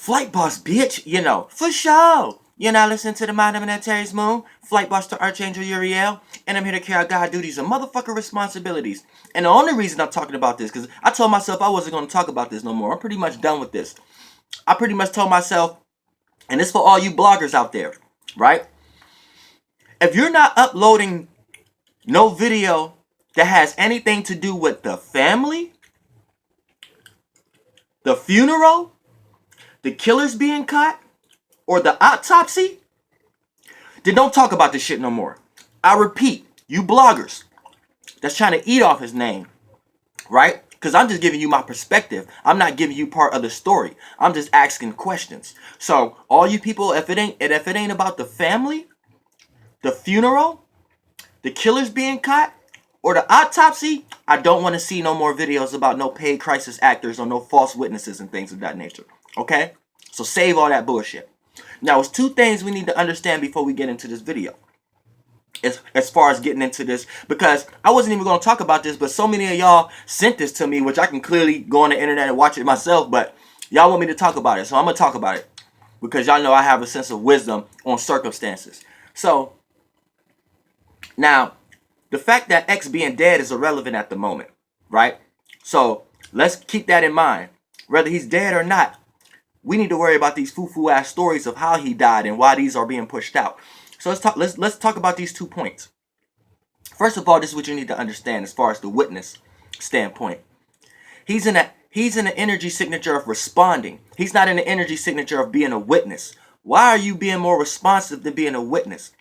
Flight boss, bitch, you know, for sure. You're not listening to the Mind of Monetize Moon, Flight boss to Archangel Uriel, and I'm here to carry out God duties and motherfucking responsibilities. And the only reason I'm talking about this, because I told myself I wasn't going to talk about this no more. I'm pretty much done with this. I pretty much told myself, and this for all you bloggers out there, right? If you're not uploading no video that has anything to do with the family, the funeral, the killers being caught, or the autopsy, then don't talk about this shit no more. I repeat, you bloggers that's trying to eat off his name, right? Because I'm just giving you my perspective. I'm not giving you part of the story. I'm just asking questions. So all you people, if it ain't about the family, the funeral, the killers being caught, or the autopsy, I don't want to see no more videos about no paid crisis actors or no false witnesses and things of that nature. Okay? So save all that bullshit. Now, it's two things we need to understand before we get into this video. As far as getting into this, because I wasn't even going to talk about this, but so many of y'all sent this to me, which I can clearly go on the internet and watch it myself, but y'all want me to talk about it, so I'm going to talk about it. Because y'all know I have a sense of wisdom on circumstances. So, now, the fact that X being dead is irrelevant at the moment, right? So, let's keep that in mind. Whether he's dead or not, we need to worry about these foo-foo ass stories of how he died and why these are being pushed out. So let's talk about these 2 points. First of all, this is what you need to understand as far as the witness standpoint. He's in an energy signature of responding. He's not in the energy signature of being a witness. Why are you being more responsive than being a witness?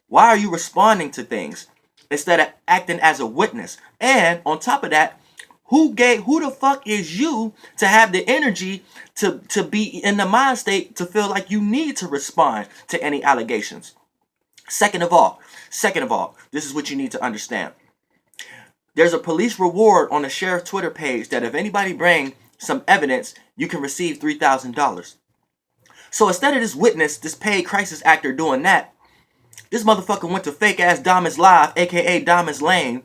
Why are you responding to things instead of acting as a witness? And on top of that, who the fuck is you to have the energy to be in the mind state to feel like you need to respond to any allegations? Second of all, this is what you need to understand. There's a police reward on the sheriff Twitter page that if anybody bring some evidence, you can receive $3,000. So instead of this witness, this paid crisis actor doing that, this motherfucker went to fake ass DOMISLIVE, aka Domis Lane,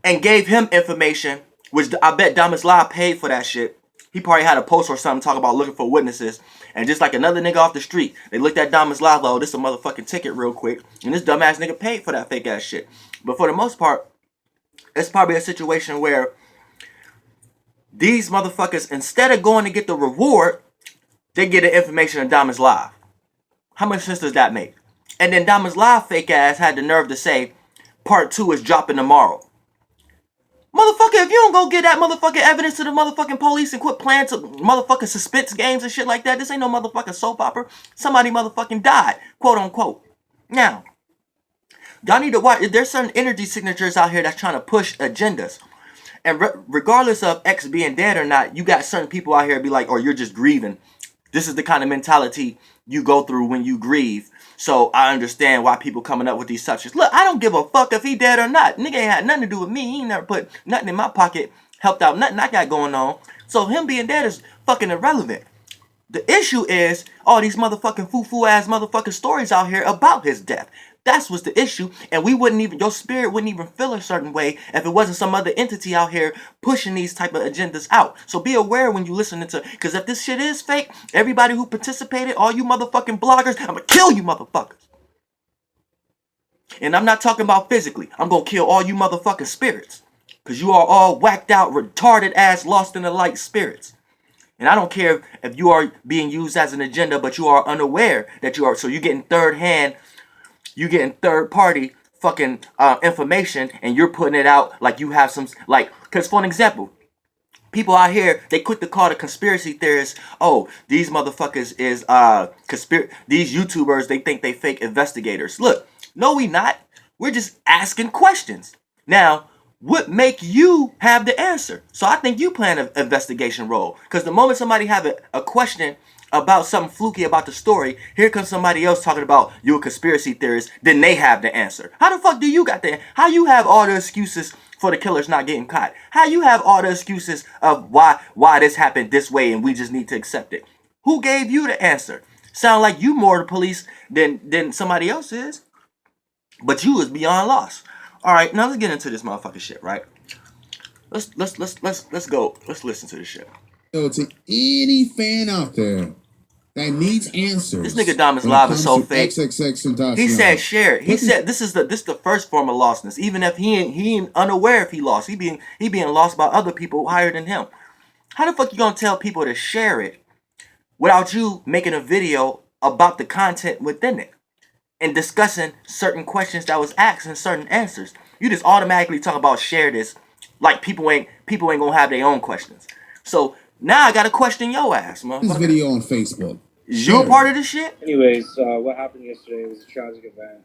and gave him information, which I bet DOMISLIVE paid for that shit. He probably had a post or something talking about looking for witnesses. And just like another nigga off the street, they looked at DOMISLIVE, oh, this is a motherfucking ticket real quick. And this dumbass nigga paid for that fake ass shit. But for the most part, it's probably a situation where these motherfuckers, instead of going to get the reward, they get the information in DOMISLIVE. How much sense does that make? And then DOMISLIVE fake ass had the nerve to say, part 2 is dropping tomorrow. Motherfucker, if you don't go get that motherfucking evidence to the motherfucking police and quit playing to motherfucking suspense games and shit like that, this ain't no motherfucking soap opera. Somebody motherfucking died, quote unquote. Now, y'all need to watch. There's certain energy signatures out here that's trying to push agendas. And regardless of X being dead or not, you got certain people out here be like, oh, you're just grieving. This is the kind of mentality you go through when you grieve. So I understand why people coming up with these subjects. Look, I don't give a fuck if he dead or not. Nigga ain't had nothing to do with me. He ain't never put nothing in my pocket, helped out nothing I got going on. So him being dead is fucking irrelevant. The issue is all these motherfucking foo-foo ass motherfucking stories out here about his death. That's what's the issue. And we wouldn't even, your spirit wouldn't even feel a certain way if it wasn't some other entity out here pushing these type of agendas out. So be aware when you listening to, because if this shit is fake, everybody who participated, all you motherfucking bloggers, I'm gonna kill you motherfuckers. And I'm not talking about physically. I'm gonna kill all you motherfucking spirits. Because you are all whacked out, retarded ass, lost in the light spirits. And I don't care if you are being used as an agenda, but you are unaware that you are. So you're getting third party fucking information, and you're putting it out like you have some, like, because for an example, people out here, they quick to call the conspiracy theorists, oh, these motherfuckers is these YouTubers, they think they fake investigators. Look, no we not. We're just asking questions. Now, what make you have the answer? So I think you playing an investigation role. Because the moment somebody have a question about something fluky about the story, here comes somebody else talking about you a conspiracy theorist, then they have the answer. How the fuck do you got the, how you have all the excuses for the killers not getting caught? How you have all the excuses of why this happened this way and we just need to accept it? Who gave you the answer? Sound like you more the police than somebody else is. But you is beyond lost. Alright, now let's get into this motherfucking shit, right? Let's go. Let's listen to this shit. to any fan out there that needs answers. This nigga DOMISLIVE is so fake. XxTENTACION. He said share it. He said this is the first form of lostness. Even if he ain't unaware if he lost. He being lost by other people higher than him. How the fuck you gonna tell people to share it without you making a video about the content within it and discussing certain questions that was asked and certain answers? You just automatically talk about share this like people ain't gonna have their own questions. So now I gotta question your ass, motherfucker. This video on Facebook. You a part of this shit? Anyways, what happened yesterday was a tragic event.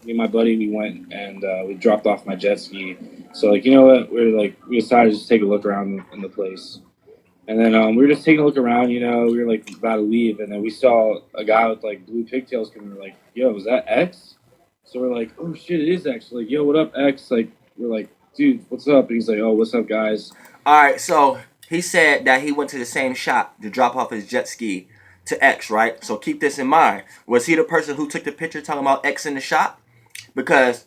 Me and my buddy, we went and we dropped off my jet ski. So, like, you know what? We decided to just take a look around in the place. And then we were just taking a look around, you know, we were like about to leave. And then we saw a guy with like blue pigtails coming. We're like, yo, is that X? So we're like, oh shit, it is X. Like, yo, what up, X? Like, we're like, dude, what's up? And he's like, oh, what's up, guys? All right, so he said that he went to the same shop to drop off his jet ski to X, right? So keep this in mind. Was he the person who took the picture talking about X in the shop? Because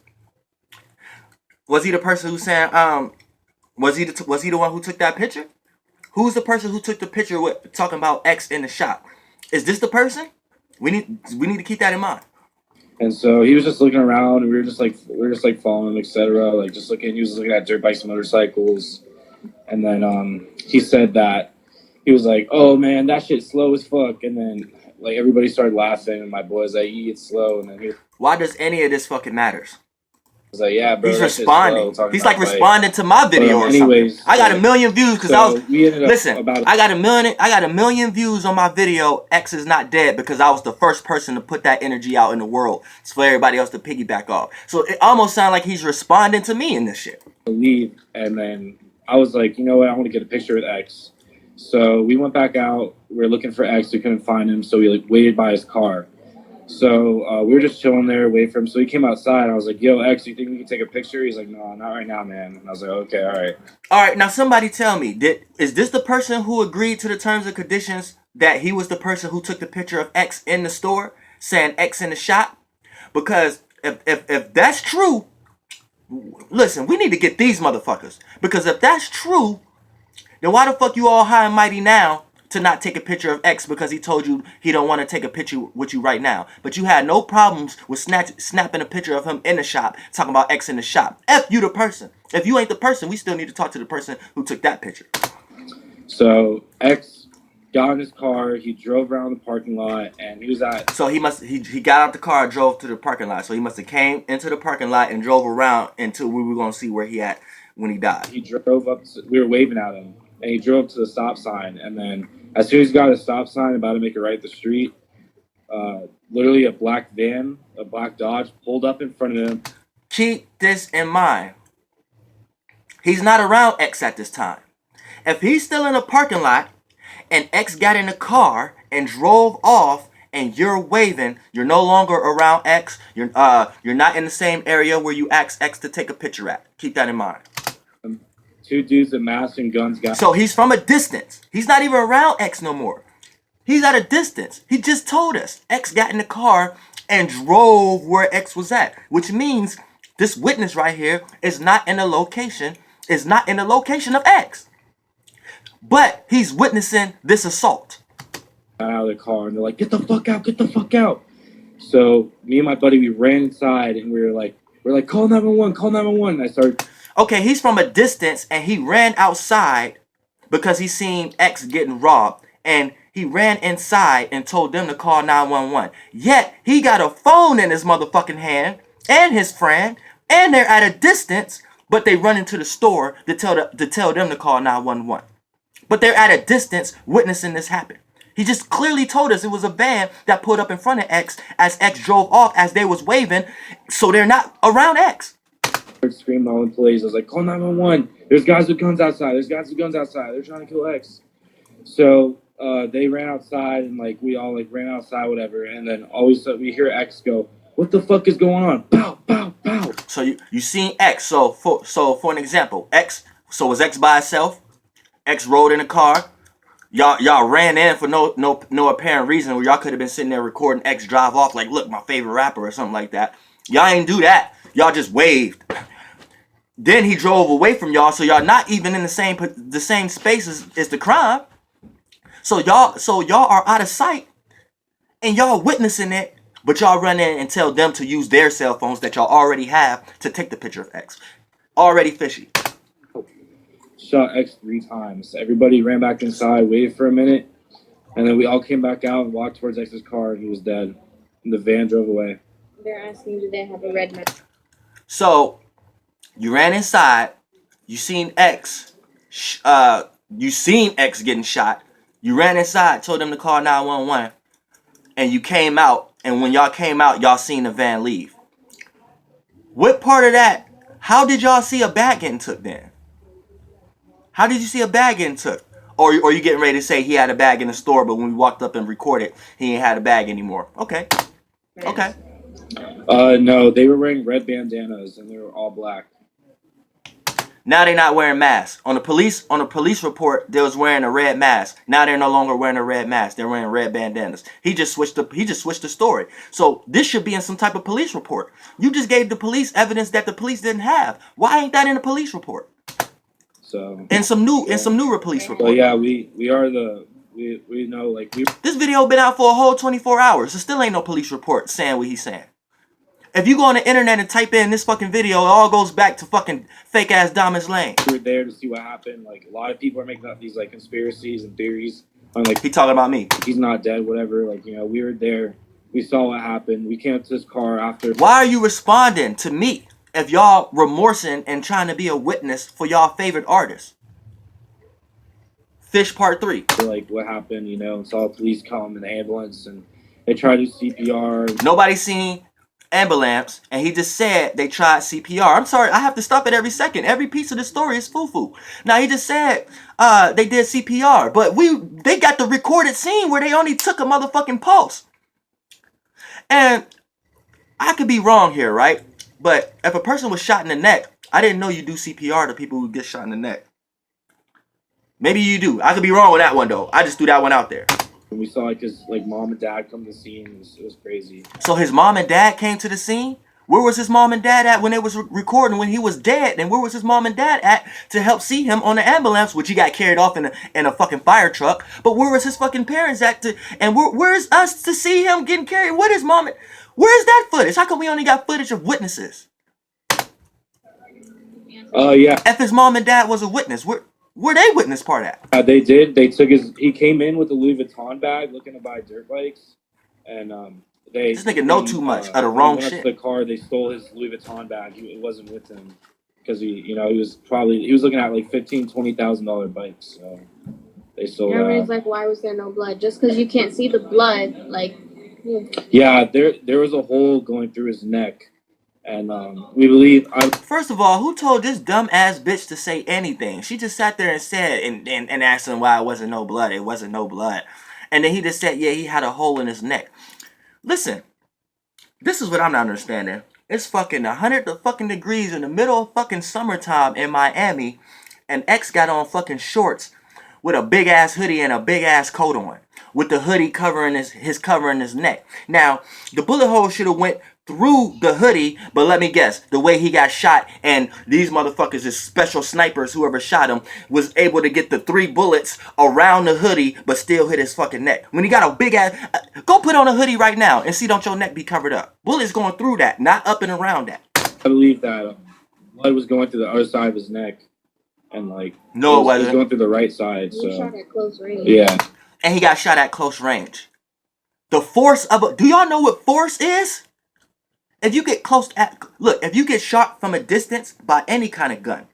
was he the person who said was he the one who took that picture? Who's the person who took the picture with talking about X in the shop? Is this the person? We need to keep that in mind. And so he was just looking around, and we were just like following him, etc. Like just looking. He was looking at dirt bikes, motorcycles, and then he said that he was like, "Oh man, that shit's slow as fuck." And then like everybody started laughing, and my boy's like, "It's slow." And then he why does any of this fucking matters? was like, "Yeah, bro." He's responding. He's like responding to my video or anyways, something. I got a million views because I got a million views on my video. X is not dead because I was the first person to put that energy out in the world. It's for everybody else to piggyback off. So it almost sounds like he's responding to me in this shit. Leave, and then I was like, you know what? I want to get a picture with X. So we went back out. We were looking for X. We couldn't find him, so we like waited by his car. So we were just chilling there, waiting for him. So he came outside. I was like, yo, X, you think we can take a picture? He's like, no, not right now, man. And I was like, okay, all right. All right, now somebody tell me, is this the person who agreed to the terms and conditions that he was the person who took the picture of X in the store, saying X in the shop? Because if that's true, listen, we need to get these motherfuckers. Because if that's true, then why the fuck you all high and mighty now to not take a picture of X because he told you he don't want to take a picture with you right now? But you had no problems with snapping a picture of him in the shop, talking about X in the shop. F you the person. If you ain't the person, we still need to talk to the person who took that picture. So X got in his car, he drove around the parking lot, and he was at... So he got out the car and drove to the parking lot. So he must have came into the parking lot and drove around until we were going to see where he at when he died. He drove up, we were waving at him, and he drove up to the stop sign, and then as soon as he got to the stop sign, about to make it right at the street, literally a black van, a black Dodge, pulled up in front of him. Keep this in mind. He's not around X at this time. If he's still in a parking lot and X got in the car and drove off and you're waving, you're no longer around X. You're not in the same area where you asked X to take a picture at. Keep that in mind. Two dudes with masks and guns got... So he's from a distance. He's not even around X no more. He's at a distance. He just told us X got in the car and drove where X was at, which means this witness right here is not in the location, of X. But he's witnessing this assault. Out of the car, and they're like, get the fuck out, get the fuck out. So me and my buddy, we ran inside, and we're like, call 911, call 911. I started... Okay, he's from a distance, and he ran outside because he seen X getting robbed, and he ran inside and told them to call 911. Yet, he got a phone in his motherfucking hand, and his friend, and they're at a distance, but they run into the store to tell them to call 911. But they're at a distance witnessing this happen. He just clearly told us it was a van that pulled up in front of X as X drove off as they was waving, so they're not around X. Screaming all in place. I was like, call 911. There's guys with guns outside. They're trying to kill X. So they ran outside, and like we all like ran outside, whatever. And then all of a sudden we hear X go, what the fuck is going on? Pow, pow, pow. So you seen X. So for an example, X. So was X by itself? X rode in a car. Y'all ran in for no apparent reason. Where y'all could have been sitting there recording X drive off like, look, my favorite rapper or something like that. Y'all ain't do that. Y'all just waved. Then he drove away from y'all, so y'all not even in the same space as the crime. So y'all are out of sight and y'all witnessing it, but y'all run in and tell them to use their cell phones that y'all already have to take the picture of X. Already fishy. Shot X 3 times. Everybody ran back inside, waited for a minute, and then we all came back out and walked towards X's car. He was dead. And the van drove away. They're asking, do they have a red mask? So you ran inside, you seen X, getting shot. You ran inside, told them to call 911, and you came out. And when y'all came out, y'all seen the van leave. What part of that? How did y'all see a bag getting took then? How did you see a bag getting took? Or you getting ready to say he had a bag in the store, but when we walked up and recorded, he ain't had a bag anymore. Okay. Okay. No, they were wearing red bandanas and they were all black. Now they're not wearing masks. On the police report, they was wearing a red mask. Now they're no longer wearing a red mask. They're wearing red bandanas. He just switched the story. So this should be in some type of police report. You just gave the police evidence that the police didn't have. Why ain't that in the police report? So In some new police report. Well, yeah, we know, like, This video been out for a whole 24 hours. There still ain't no police report saying what he's saying. If you go on the internet and type in this fucking video, it all goes back to fucking fake ass DOMISLIVE. we were there to see what happened. Like, a lot of people are making up these like conspiracies and theories on like He talking about me. he's not dead, whatever. Like, you know, we were there, we saw what happened. We came up to his car after. Why are you responding to me if y'all remorsing and trying to be a witness for y'all favorite artist? Fish part 3. Like, what happened, you know, and saw the police come in the ambulance and they tried to do CPR. Nobody seen ambulance, and he just said they tried CPR. I'm sorry, I have to stop it every second. Every piece of the story is fufu. Now he just said they did CPR, but they got the recorded scene where they only took a motherfucking pulse. And I could be wrong here, right? But if a person was shot in the neck, I didn't know you do CPR to people who get shot in the neck. Maybe you do. I could be wrong with that one though. I just threw that one out there. And we saw like his like mom and dad come to the scene. It was crazy. So his mom and dad came to the scene? Where was his mom and dad at when they was recording when he was dead? And where was his mom and dad at to help see him on the ambulance, which he got carried off in a fucking fire truck? But where was his fucking parents at and where's us to see him getting carried? What is mom? Where's that footage? How come we only got footage of witnesses? Yeah. If his mom and dad was a witness, where they witness part at? They did. They took he came in with a Louis Vuitton bag looking to buy dirt bikes. And this nigga know too much of the wrong went shit. Up to the car, they stole his Louis Vuitton bag. It wasn't with him because he was looking at like $15,000-$20,000 bikes. So they stole that. Everybody's like, why was there no blood? Just because you can't see the blood, like. Yeah, there was a hole going through his neck, and we believe. First of all, who told this dumb ass bitch to say anything? She just sat there and said and asked him why it wasn't no blood. It wasn't no blood, and then he just said, yeah, he had a hole in his neck. Listen, this is what I'm not understanding. It's fucking 100 fucking degrees in the middle of fucking summertime in Miami, and X got on fucking shorts with a big ass hoodie and a big ass coat on, with the hoodie covering his neck. Now, the bullet hole should have went through the hoodie, but let me guess, the way he got shot, and these motherfuckers is special snipers, whoever shot him, was able to get the 3 bullets around the hoodie, but still hit his fucking neck. When he got a big ass, go put on a hoodie right now and see don't your neck be covered up. Bullets going through that, not up and around that. I believe that blood was going through the other side of his neck, and like no, it was going through the right side. He So shot at close range. Yeah, and he got shot at close range. The force of do y'all know what force is? If you get if you get shot from a distance by any kind of gun,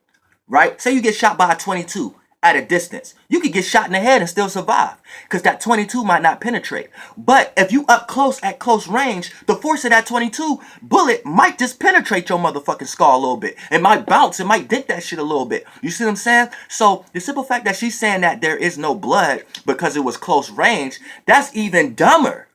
right? Say you get shot by a 22 at a distance. You could get shot in the head and still survive because that 22 might not penetrate. But if you up close at close range, the force of that 22 bullet might just penetrate your motherfucking skull a little bit. It might bounce. It might dent that shit a little bit. You see what I'm saying? So the simple fact that she's saying that there is no blood because it was close range, that's even dumber.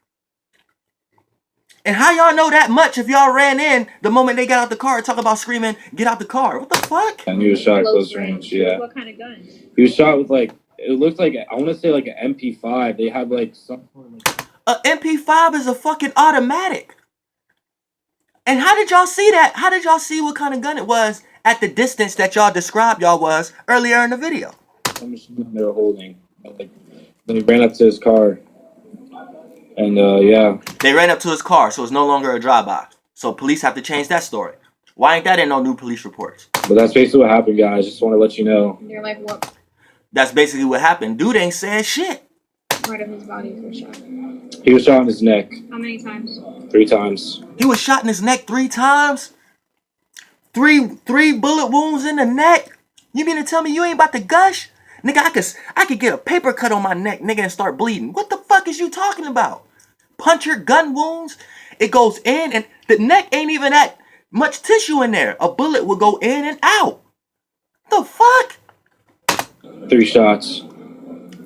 And how y'all know that much if y'all ran in the moment they got out the car and talk about screaming, get out the car? What the fuck? And he was shot at close range, yeah. What kind of gun? He was shot with like, it looked like, I want to say like an MP5. They had like some sort of like... A MP5 is a fucking automatic. And how did y'all see that? How did y'all see what kind of gun it was at the distance that y'all described y'all was earlier in the video? Some machine gun they were holding. Like, They ran up to his car. And yeah. They ran up to his car, so it's no longer a drive-by. So police have to change that story. Why ain't that in no new police reports? But that's basically what happened, guys. Just want to let you know. They're like, what That's basically what happened. Dude ain't said shit. part of his body was shot? He was shot in his neck. How many times? 3 times. He was shot in his neck 3 times? Three bullet wounds in the neck? You mean to tell me you ain't about to gush? Nigga, I could get a paper cut on my neck, nigga, and start bleeding. What the fuck is you talking about? Puncher gun wounds? It goes in, and the neck ain't even that much tissue in there. A bullet will go in and out. The fuck? 3 shots.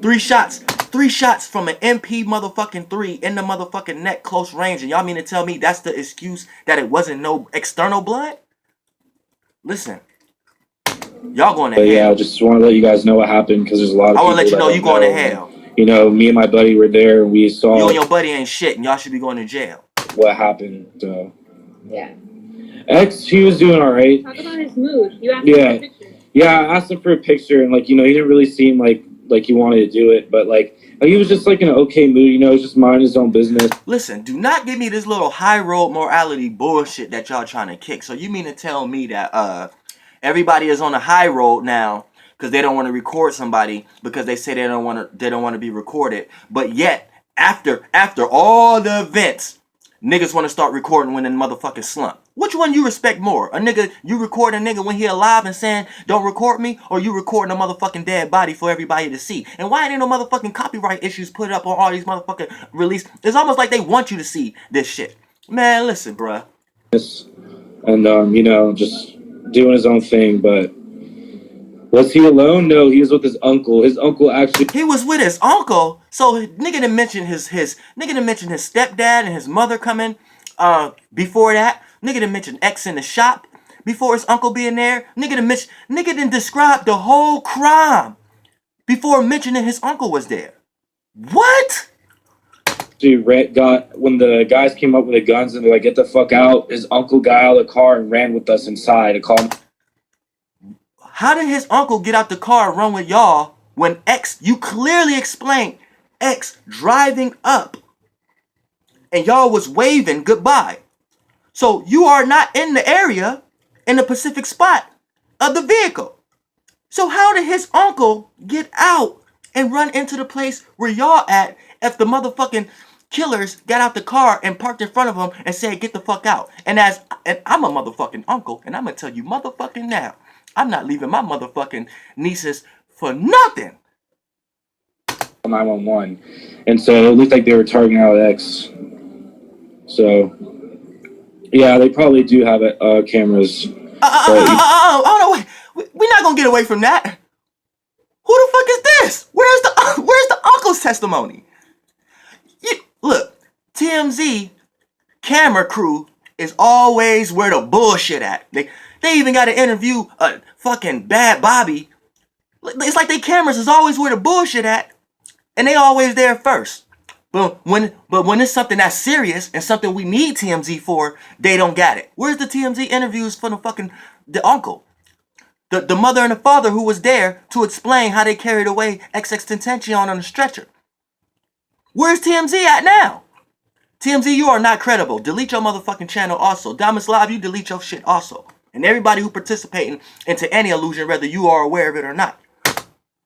3 shots. 3 shots from an MP motherfucking 3 in the motherfucking neck, close range. And y'all mean to tell me that's the excuse that it wasn't no external blood? Listen. Y'all going to hell. Yeah, I just want to let you guys know what happened because there's a lot of people. I want to let you know you going to hell. You know, me and my buddy were there and we saw. You and your buddy ain't shit and y'all should be going to jail. What happened. Yeah. X, he was doing alright. Talk about his mood. You asked him for a picture. Yeah, I asked him for a picture and like, you know, he didn't really seem like he wanted to do it, but like he was just like in an okay mood, you know, just minding his own business. Listen, do not give me this little high road morality bullshit that y'all trying to kick. So you mean to tell me that everybody is on a high road now because they don't want to record somebody because they say they don't want to be recorded, but yet after all the events, niggas want to start recording when in motherfucking slump. Which one you respect more? A nigga, you recording a nigga when he alive and saying, don't record me? Or you recording a motherfucking dead body for everybody to see? And why ain't no motherfucking copyright issues put up on all these motherfucking release? It's almost like they want you to see this shit. Man, listen, bruh. And, you know, just doing his own thing, but was he alone? No, he was with his uncle. His uncle actually... He was with his uncle? So nigga done mention his stepdad and his mother coming before that. Nigga done mention X in the shop before his uncle being there. Nigga done describe the whole crime before mentioning his uncle was there. What? Dude, when the guys came up with the guns and they're like, get the fuck out, his uncle got out of the car and ran with us inside to call him. How did his uncle get out the car and run with y'all when X, you clearly explained X driving up and y'all was waving goodbye? So you are not in the area, in the specific spot of the vehicle. So how did his uncle get out and run into the place where y'all at if the motherfucking killers got out the car and parked in front of him and said, get the fuck out? And I'm a motherfucking uncle, and I'm going to tell you motherfucking now, I'm not leaving my motherfucking nieces for nothing. 911. And so it looked like they were targeting out X. So... yeah, they probably do have cameras. Oh no, wait. We're not gonna get away from that. Who the fuck is this? Where's the uncle's testimony? Look, TMZ camera crew is always where the bullshit at. They even got to interview a fucking Bad Bobby. It's like they cameras is always where the bullshit at, and they always there first. But when it's something that's serious and something we need TMZ for, they don't got it. Where's the TMZ interviews for the uncle? The mother and the father who was there to explain how they carried away XxTENTACION on a stretcher. Where's TMZ at now? TMZ, you are not credible. Delete your motherfucking channel also. DOMISLIVE, you delete your shit also. And everybody who participating into any illusion, whether you are aware of it or not.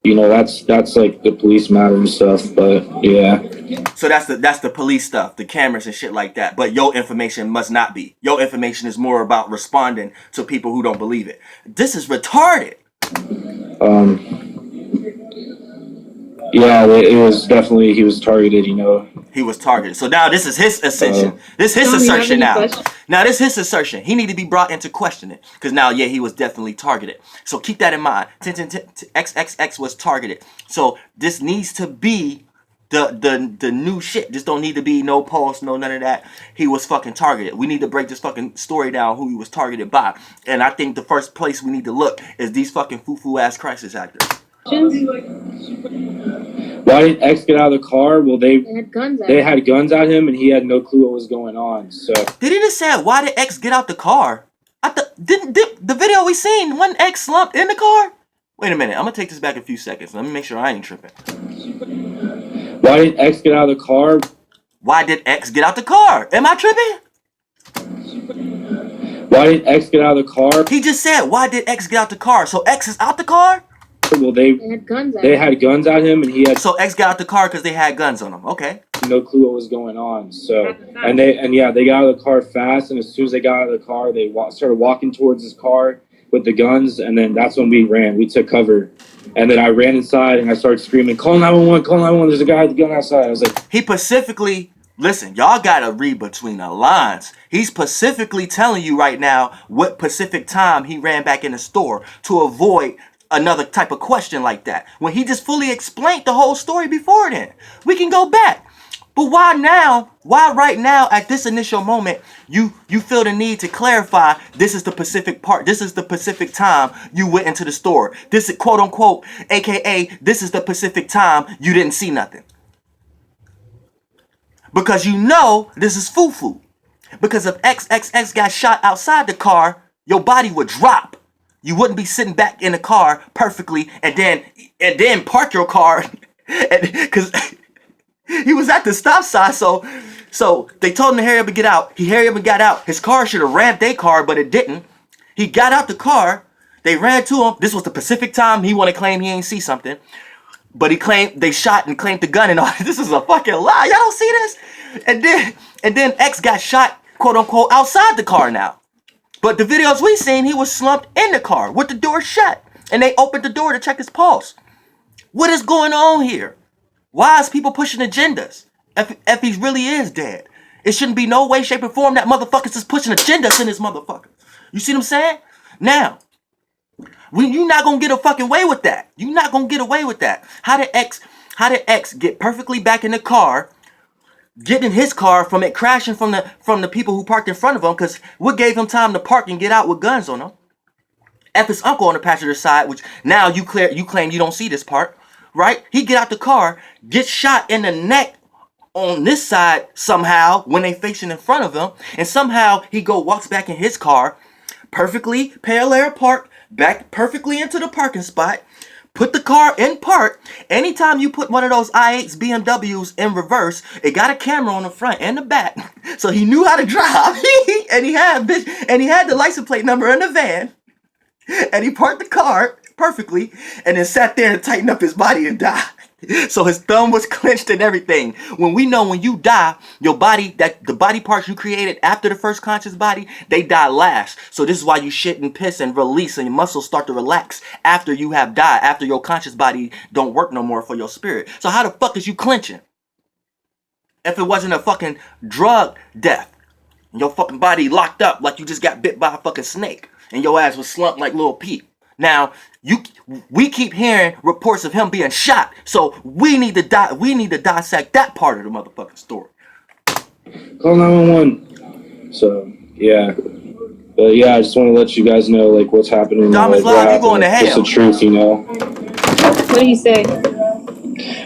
You know, that's like the police matter and stuff, but yeah. So that's the police stuff, the cameras and shit like that. But your information must not be. Your information is more about responding to people who don't believe it. This is retarded. Yeah, it was definitely, he was targeted, you know. He was targeted. So now this is his ascension. This is his assertion now. Now this is his assertion. He need to be brought into questioning. Because now, yeah, he was definitely targeted. So keep that in mind. XXX was targeted. So this needs to be the new shit. Just don't need to be no pulse, no none of that. He was fucking targeted. We need to break this fucking story down who he was targeted by. And I think the first place we need to look is these fucking fufu ass crisis actors. Why did X get out of the car? Well, they had guns at him, and he had no clue what was going on. So did he just say why did X get out the car? Didn't the video we seen when X slumped in the car? Wait a minute, I'm gonna take this back a few seconds. Let me make sure I ain't tripping. Why didn't X get out of the car? Why did X get out the car? Am I tripping? Why didn't X get out of the car? He just said, why did X get out the car? So X is out the car? Well, They had guns at they him. had guns at him, and he had So X got out the car because they had guns on him. Okay. no clue what was going on. So, they got out of the car fast, and as soon as they got out of the car, they started walking towards his car with the guns, and then that's when we ran. We took cover, and then I ran inside and I started screaming, "Call 911! Call 911! There's a guy with a gun outside!" I was like, He specifically, listen, y'all gotta read between the lines. He's specifically telling you right now what Pacific time he ran back in the store to avoid another type of question like that. When he just fully explained the whole story before then. We can go back. But why now, why right now at this initial moment, you feel the need to clarify this is the Pacific part, this is the Pacific time you went into the store. This is quote unquote, AKA, this is the Pacific time you didn't see nothing. Because you know this is fufu. Because if XXX got shot outside the car, your body would drop. You wouldn't be sitting back in the car perfectly and then park your car because he was at the stop sign. So they told him to hurry up and get out. He hurried up and got out. His car should have rammed their car, but it didn't. He got out the car. They ran to him. This was the Pacific time. He want to claim he ain't see something. But he claimed they shot and claimed the gun and all. This is a fucking lie. Y'all don't see this? And then X got shot, quote unquote, outside the car now. But the videos we seen, he was slumped in the car with the door shut. And they opened the door to check his pulse. What is going on here? Why is people pushing agendas? If he really is dead. It shouldn't be no way, shape, or form that motherfuckers is pushing agendas in this motherfucker. You see what I'm saying? Now, you not gonna get a fucking way with that. You not gonna get away with that. How did X get perfectly back in the car, get in his car from it crashing from the people who parked in front of him? Because what gave him time to park and get out with guns on him? F his uncle on the passenger side, which now you claim you don't see this part, right? He get out the car, gets shot in the neck on this side somehow when they facing in front of him, and somehow he walks back in his car, perfectly parallel park, back perfectly into the parking spot, put the car in park. Anytime you put one of those i8s BMWs in reverse, it got a camera on the front and the back, so he knew how to drive, and he had the license plate number in the van, and he parked the car perfectly, and then sat there and tightened up his body and died. So his thumb was clenched and everything. When we know when you die, your body, the body parts you created after the first conscious body, they die last. So this is why you shit and piss and release and your muscles start to relax after you have died, after your conscious body don't work no more for your spirit. So how the fuck is you clenching? If it wasn't a fucking drug death, your fucking body locked up like you just got bit by a fucking snake and your ass was slumped like Lil Peep. Now, we keep hearing reports of him being shot, so we need to dissect that part of the motherfucking story. Call 911. So, yeah. But yeah, I just want to let you guys know, like, what's happening. DOMISLIVE, you going to hell. It's the truth, you know. What did he say?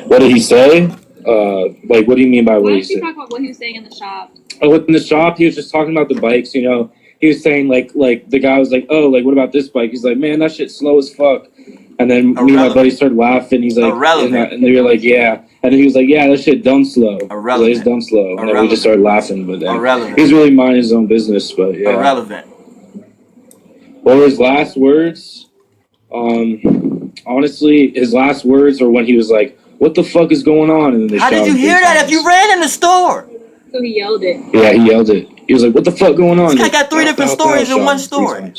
What did he say? Like, what do you mean by what he said? Why don't you talk about what he was saying in the shop? Oh, in the shop, he was just talking about the bikes, you know. He was saying, like the guy was like, oh, like, what about this bike? He's like, man, that shit's slow as fuck. And then me and my buddy started laughing. He's like, and they were like, yeah. And then he was like, yeah, that shit dumb slow. Irrelevant. Like, it's dumb slow. And then we just started laughing. But Irrelevant. He's really minding his own business, but yeah. Irrelevant. What were his last words? Honestly, his last words are when he was like, what the fuck is going on? And then they How did you hear that if you ran in the store? So he yelled it. Yeah, he yelled it. He was like, what the fuck going on? This guy got 3 different stories in one story.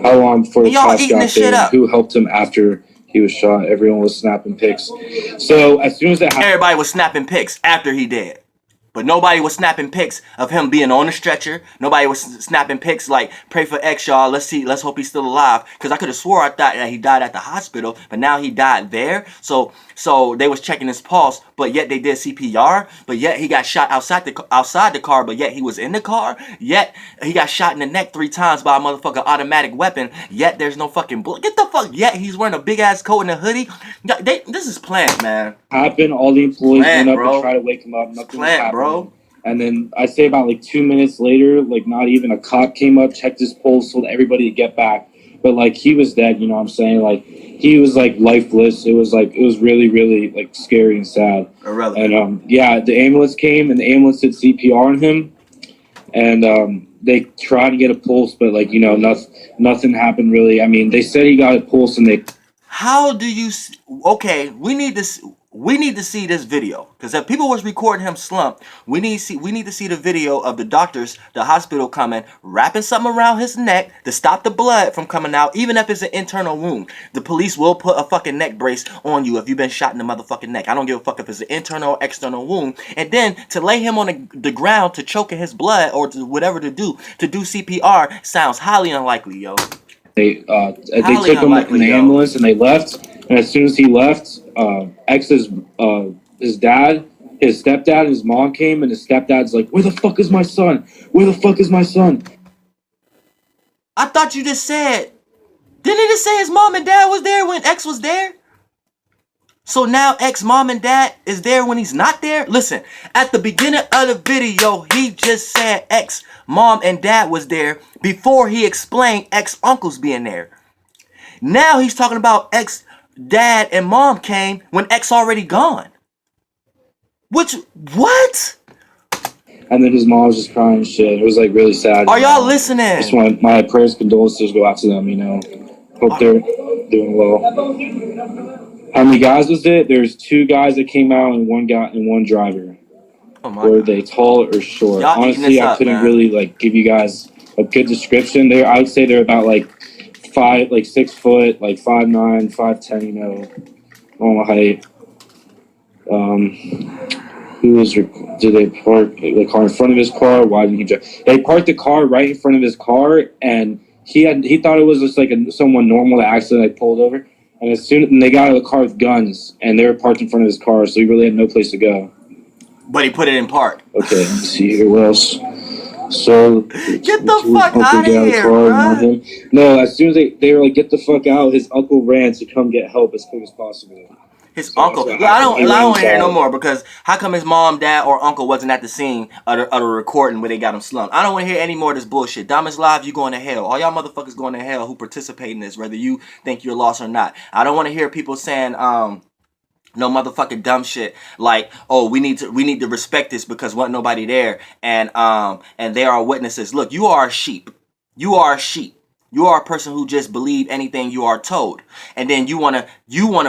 How long before the y'all cops eating got this shit there? up. Who helped him after he was shot? Everyone was snapping pics. So as soon as that happened, Everybody was snapping pics after he dead. But nobody was snapping pics of him being on the stretcher. Nobody was snapping pics like, pray for X, y'all. Let's hope he's still alive. Because I could have swore I thought that he died at the hospital, but now he died there. So they was checking his pulse, but yet they did CPR. But yet he got shot outside the car, but yet he was in the car. Yet he got shot in the neck 3 times by a motherfucking automatic weapon. Yet there's no fucking bullet. Get the fuck. Yet he's wearing a big ass coat and a hoodie. This is planned, man. happened, all the employees Plant, went up bro. and tried to wake him up. Nothing was Plant, happening. bro. And then I say about like 2 minutes later, like not even a cop came up, checked his pulse, told everybody to get back. But like he was dead, you know what I'm saying? Like he was like lifeless. It was really, really like scary and sad. Irrelevant. And yeah, the ambulance came and the ambulance did CPR on him, and they tried to get a pulse, but like, you know, nothing happened really. I mean, they said he got a pulse, and they. How do you? Okay, we need to see this video, because if people was recording him slump, we need to see the video of the doctors, the hospital coming, wrapping something around his neck to stop the blood from coming out, even if it's an internal wound. The police will put a fucking neck brace on you if you've been shot in the motherfucking neck. I don't give a fuck if it's an internal or external wound. And then to lay him on the ground to choke in his blood or to whatever to do CPR sounds highly unlikely, yo. They took him in the ambulance and they left. And as soon as he left, X's his dad, his stepdad, and his mom came, and his stepdad's like, "Where the fuck is my son? Where the fuck is my son?" I thought you just said. Didn't he just say his mom and dad was there when X was there? So now X mom and dad is there when he's not there? Listen, at the beginning of the video, he just said X mom and dad was there before he explained X uncles being there. Now he's talking about X dad and mom came when X already gone. What? And then his mom was just crying and shit. It was like really sad. Are y'all listening? I just want my prayers, condolences go out to them, you know. Hope they're doing well. How many guys was it? There's 2 guys that came out and one driver. Oh my Were God. they tall or short? Honestly, I couldn't really like give you guys a good description. I would say they're about like 6 foot, like 5'9", 5'10", you know, normal height. Did they park the car in front of his car? Why didn't he drive? They parked the car right in front of his car, and he thought it was just like someone normal that accidentally pulled over. And they got out of the car with guns, and they were parked in front of his car, so he really had no place to go. But he put it in park. Okay, let's see here. What else? So Get the fuck out of here, bro. No, as soon as they were like, "Get the fuck out," his uncle ran to come get help as quick as possible. His uncle. I don't want to hear no more, because how come his mom, dad, or uncle wasn't at the scene of the recording where they got him slumped? I don't want to hear any more of this bullshit. DOMISLIVE, you going to hell. All y'all motherfuckers going to hell who participate in this, whether you think you're lost or not. I don't want to hear people saying no motherfucking dumb shit like, oh, we need to respect this because wasn't nobody there, and they are witnesses. Look, you are a sheep. You are a sheep. You are a person who just believe anything you are told. And then you wanna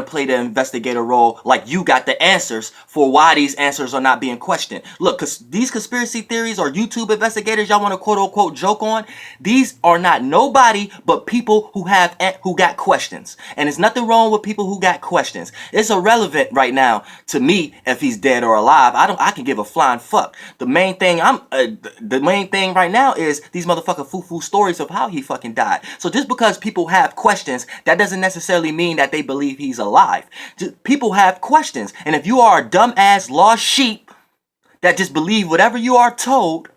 play the investigator role like you got the answers for why these answers are not being questioned. Look, cause these conspiracy theories or YouTube investigators y'all wanna quote unquote joke on, these are not nobody but people who got questions. And there's nothing wrong with people who got questions. It's irrelevant right now to me if he's dead or alive. I can give a flying fuck. The main thing right now is these motherfucking fufu stories of how he fucking died. So just because people have questions, that doesn't necessarily mean that they believe he's alive. People have questions. And if you are a dumbass lost sheep that just believe whatever you are told,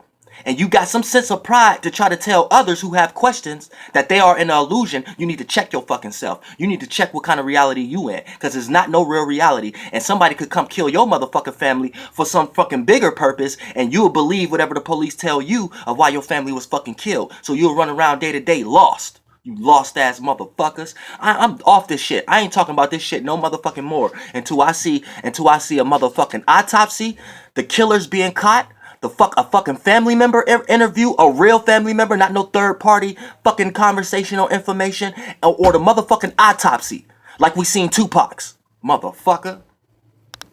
and you got some sense of pride to try to tell others who have questions that they are in an illusion, you need to check your fucking self. You need to check what kind of reality you in, because it's not no real reality. And somebody could come kill your motherfucking family for some fucking bigger purpose, and you'll believe whatever the police tell you of why your family was fucking killed. So you'll run around day to day lost. You lost ass motherfuckers. I'm off this shit. I ain't talking about this shit no motherfucking more until I see a motherfucking autopsy, the killers being caught, a fucking family member interview, a real family member, not no third party fucking conversational information, or the motherfucking autopsy like we seen Tupac's. Motherfucker.